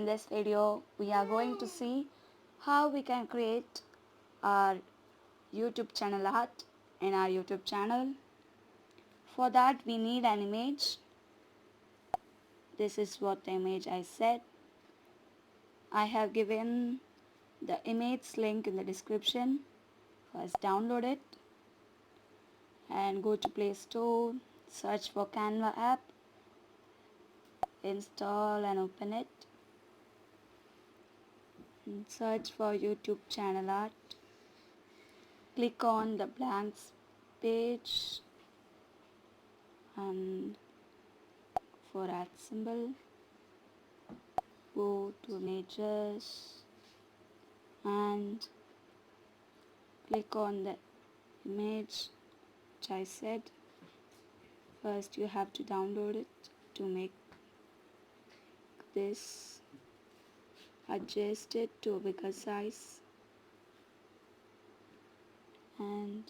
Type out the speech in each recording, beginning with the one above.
In this video, we are going to see how we can create our YouTube channel art in our YouTube channel. For that, we need an image. This is what the image I said. I have given the image link in the description. First, download it and go to Play Store, search for Canva app, install and open it. And search for YouTube channel art. Click on the blank page and for add symbol, go to images and click on the image which I said. First you have to download it to make this, adjust it to a bigger size and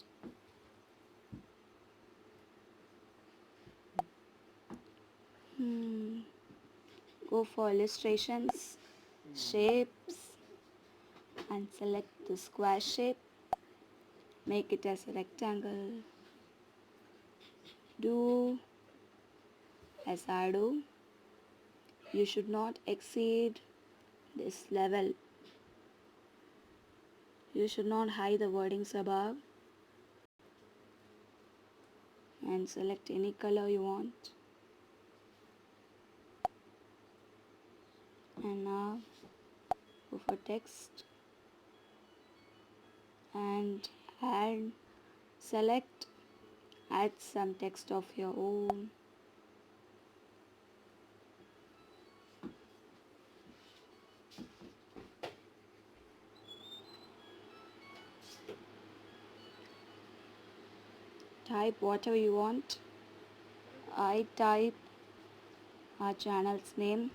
go for illustrations, shapes and select the square shape, make it as a rectangle, do as I do. You should not exceed this level. You should not hide the wordings above and select any color you want. And now go for text and add some text of your own. Type whatever you want. I type our channel's name.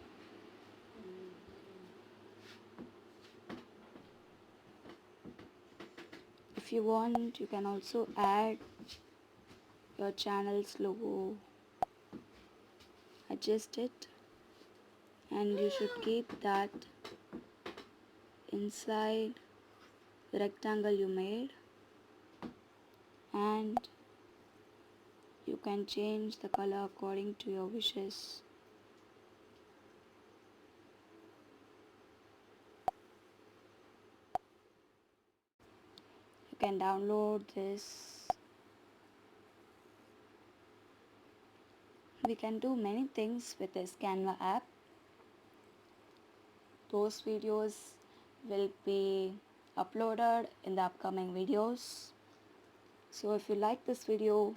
If you want, you can also add your channel's logo. Adjust it, and you should keep that inside the rectangle you made, and you can change the color according to your wishes. You can download this. We can do many things with this Canva app. Those videos will be uploaded in the upcoming videos. So if you like this video,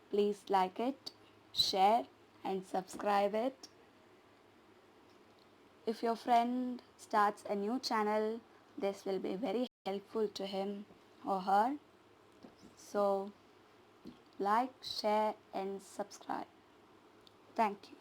please like it, share and subscribe it. If your friend starts a new channel, this will be very helpful to him or her. So like, share and subscribe. Thank you.